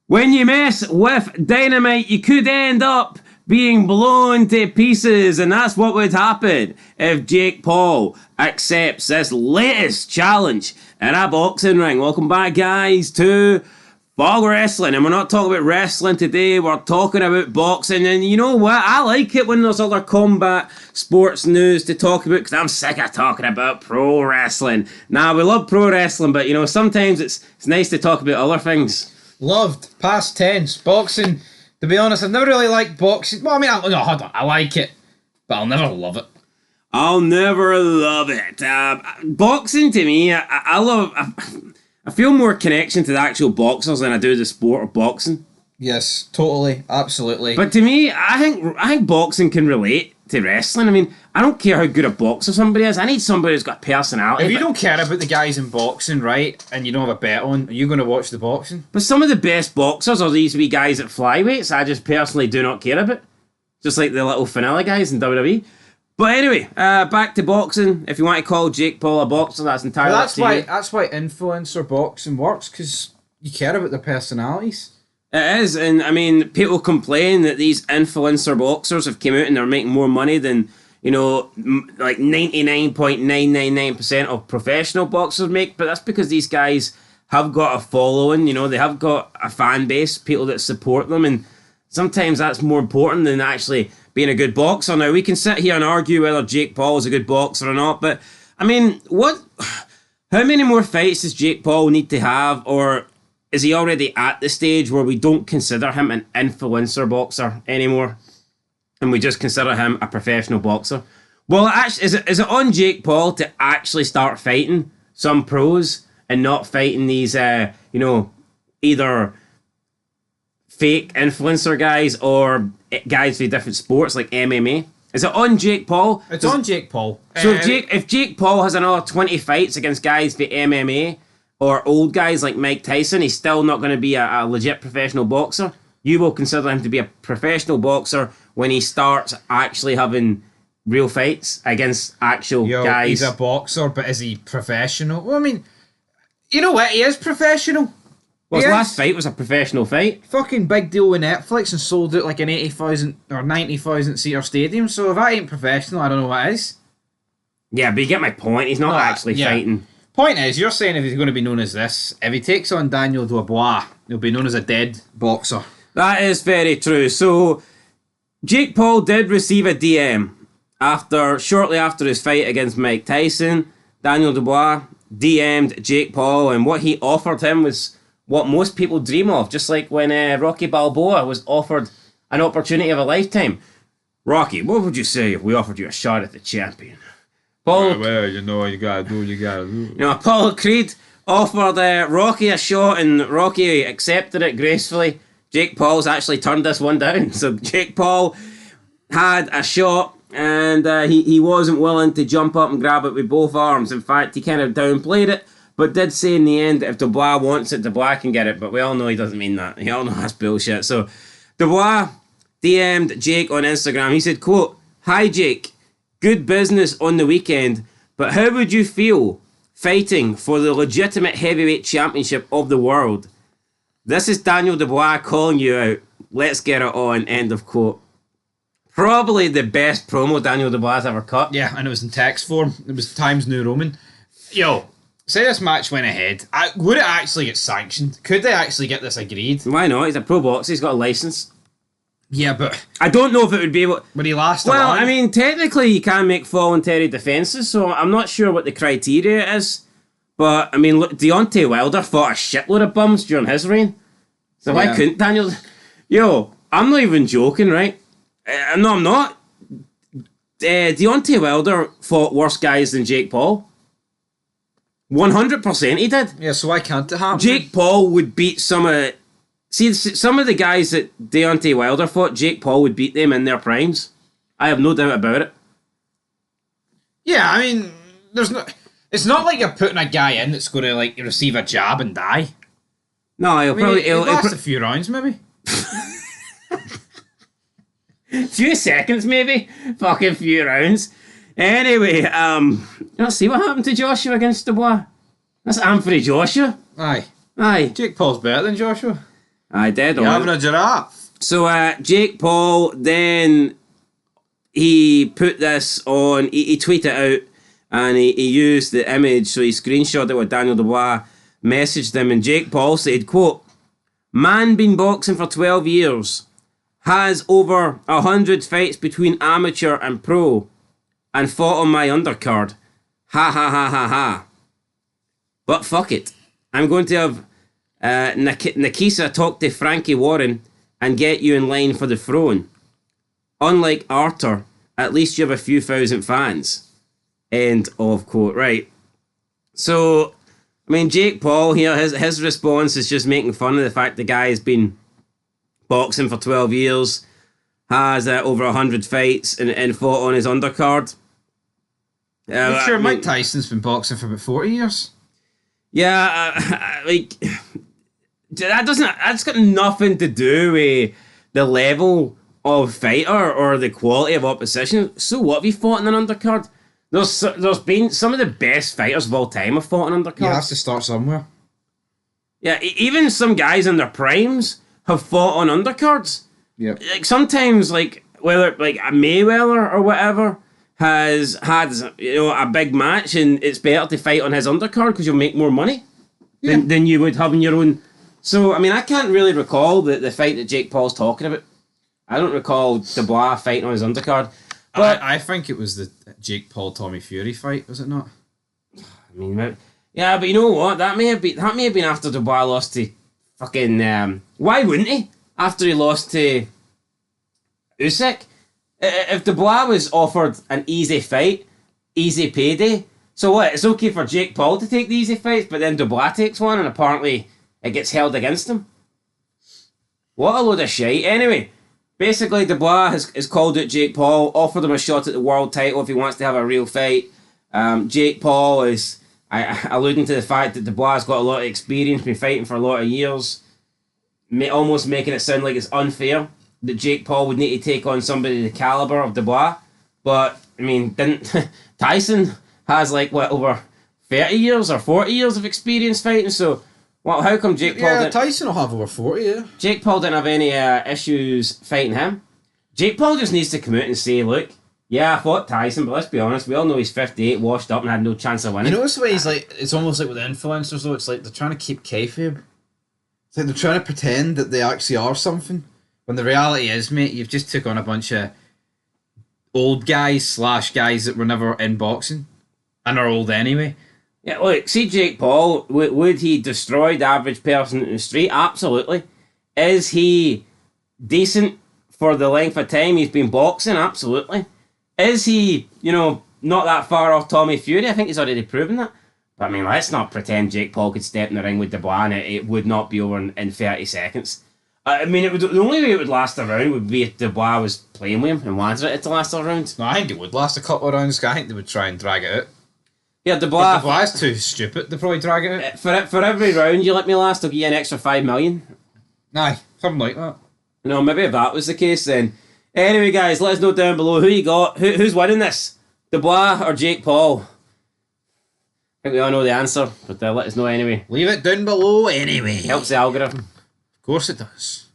When you mess with dynamite, you could end up being blown to pieces, and that's what would happen if Jake Paul accepts this latest challenge in a boxing ring. Welcome back, guys, to Fog Wrestling, and we're not talking about wrestling today, we're talking about boxing. And you know what, I like it when there's other combat sports news to talk about, because I'm sick of talking about pro wrestling. Now, we love pro wrestling, but you know, sometimes it's nice to talk about other things. Loved, past tense, boxing. To be honest, I've never really liked boxing. Well, I mean, I like it, but I'll never love it. I'll never love it. Boxing, to me, I feel more connection to the actual boxers than I do the sport of boxing. Yes, totally, absolutely. But to me, I think boxing can relate to wrestling. I mean, I don't care how good a boxer somebody is. I need somebody who's got personality. If you don't care about the guys in boxing, right, and you don't have a bet on, are you going to watch the boxing? But some of the best boxers are these wee guys at flyweights I just personally do not care about. Just like the little vanilla guys in WWE. But anyway, back to boxing. If you want to call Jake Paul a boxer, that's entirely up to you. That's why influencer boxing works, because you care about their personalities. It is, and I mean, people complain that these influencer boxers have come out and they're making more money than, you know, like 99.999% of professional boxers make, but that's because these guys have got a following, you know, they have got a fan base, people that support them, and sometimes that's more important than actually being a good boxer. Now, we can sit here and argue whether Jake Paul is a good boxer or not, but, I mean, how many more fights does Jake Paul need to have, or is he already at the stage where we don't consider him an influencer boxer anymore, and we just consider him a professional boxer? Well, actually, is it on Jake Paul to actually start fighting some pros and not fighting these, you know, either fake influencer guys or guys with different sports like MMA? Is it on Jake Paul? It's on Jake Paul. So if Jake Paul has another 20 fights against guys with MMA or old guys like Mike Tyson, he's still not going to be a legit professional boxer. You will consider him to be a professional boxer when he starts actually having real fights against actual guys. He's a boxer, but is he professional? Well, I mean, you know what? He is professional. Well, his last fight was a professional fight. Fucking big deal with Netflix and sold out like an 80,000 or 90,000 seater stadium. So if that ain't professional, I don't know what is. Yeah, but you get my point. He's not actually fighting. Point is, you're saying if he's going to be known as this, if he takes on Daniel Dubois, he'll be known as a dead boxer. That is very true. So, Jake Paul did receive a DM shortly after his fight against Mike Tyson. Daniel Dubois DM'd Jake Paul, and what he offered him was what most people dream of, just like when Rocky Balboa was offered an opportunity of a lifetime. Rocky, what would you say if we offered you a shot at the champion? Paul, well, you know what you gotta do, You know, Apollo Creed offered Rocky a shot, and Rocky accepted it gracefully. Jake Paul's actually turned this one down. So Jake Paul had a shot, and he wasn't willing to jump up and grab it with both arms. In fact, he kind of downplayed it, but did say in the end, if Dubois wants it, Dubois can get it. But we all know he doesn't mean that. We all know that's bullshit. So Dubois DM'd Jake on Instagram. He said, quote, "Hi Jake, good business on the weekend, but how would you feel fighting for the legitimate heavyweight championship of the world? This is Daniel Dubois calling you out. Let's get it on." End of quote. Probably the best promo Daniel Dubois ever cut. Yeah, and it was in text form. It was Times New Roman. Yo, say this match went ahead. Would it actually get sanctioned? Could they actually get this agreed? Why not? He's a pro boxer. He's got a license. Yeah, but I don't know if it would be able... Would he last Well, alive? I mean, technically you can make voluntary defences, so I'm not sure what the criteria is. But, I mean, look, Deontay Wilder fought a shitload of bums during his reign. So why couldn't Daniel... Yo, I'm not even joking, right? No, I'm not. Deontay Wilder fought worse guys than Jake Paul. 100% he did. Yeah, so why can't it happen? Jake Paul would beat some of... See, some of the guys that Deontay Wilder fought, Jake Paul would beat them in their primes. I have no doubt about it. Yeah, I mean, it's not like you're putting a guy in that's going to like receive a jab and die. No, he'll last a few rounds, maybe. Few seconds, maybe. Fucking few rounds. Anyway, let's see what happened to Joshua against Dubois. That's Anthony Joshua. Aye. Aye. Jake Paul's better than Joshua. I dead You're on. having a giraffe. So Jake Paul then he put this on. He tweeted out, and he used the image. So he screenshot it with Daniel Dubois, messaged him, and Jake Paul said, "Quote: Man been boxing for 12 years, has over 100 fights between amateur and pro, and fought on my undercard. Ha ha ha ha ha. But fuck it. I'm going to have Nikisa talk to Frankie Warren and get you in line for the throne. Unlike Arthur, at least you have a few thousand fans." End of quote. Right. So, I mean, Jake Paul here, his response is just making fun of the fact the guy has been boxing for 12 years, has over 100 fights, and fought on his undercard. I'm sure Mike Tyson's been boxing for about 40 years. Yeah, like that's got nothing to do with the level of fighter or the quality of opposition. So what, have you fought in an undercard? There's been some of the best fighters of all time have fought in undercards. You have to start somewhere. Yeah, even some guys in their primes have fought on undercards. Yeah. Like sometimes, like whether like a Mayweather or whatever has had a big match, and it's better to fight on his undercard because you'll make more money than you would have in your own. So I mean, I can't really recall the fight that Jake Paul's talking about. I don't recall Dubois fighting on his undercard. But I think it was the Jake Paul Tommy Fury fight, was it not? I mean, yeah, but you know what? That may have been after Dubois lost to fucking. Why wouldn't he? After he lost to Usyk, if Dubois was offered an easy fight, easy payday, so what? It's okay for Jake Paul to take the easy fights, but then Dubois takes one, and apparently it gets held against him. What a load of shite. Anyway. Basically, Dubois has called out Jake Paul, offered him a shot at the world title if he wants to have a real fight. Jake Paul is alluding to the fact that Dubois has got a lot of experience, been fighting for a lot of years, almost making it sound like it's unfair that Jake Paul would need to take on somebody the caliber of Dubois. But, I mean, didn't Tyson has over 30 years or 40 years of experience fighting, so... Well, how come Jake Paul didn't... Tyson will have over 40, yeah. Jake Paul didn't have any issues fighting him. Jake Paul just needs to come out and say, look, yeah, I fought Tyson, but let's be honest, we all know he's 58, washed up, and had no chance of winning. You notice the way he's like, it's almost like with the influencers though, it's like they're trying to keep kayfabe. It's like they're trying to pretend that they actually are something. When the reality is, mate, you've just took on a bunch of old guys / guys that were never in boxing and are old anyway. Yeah, look, see Jake Paul, would he destroy the average person in the street? Absolutely. Is he decent for the length of time he's been boxing? Absolutely. Is he, not that far off Tommy Fury? I think he's already proven that. But I mean, let's not pretend Jake Paul could step in the ring with Dubois and it would not be over in 30 seconds. I mean, the only way it would last a round would be if Dubois was playing with him and wanted it to last a round. No, I think it would last a couple of rounds. I think they would try and drag it out. Yeah, Dubois... If Dubois is too stupid, they'd probably drag it out. For every round you let me last, I'll give you an extra 5 million. Aye, something like that. No, maybe if that was the case then. Anyway, guys, let us know down below who you got. Who's winning this? Dubois or Jake Paul? I think we all know the answer, but let us know anyway. Leave it down below anyway. Helps the algorithm. Of course it does.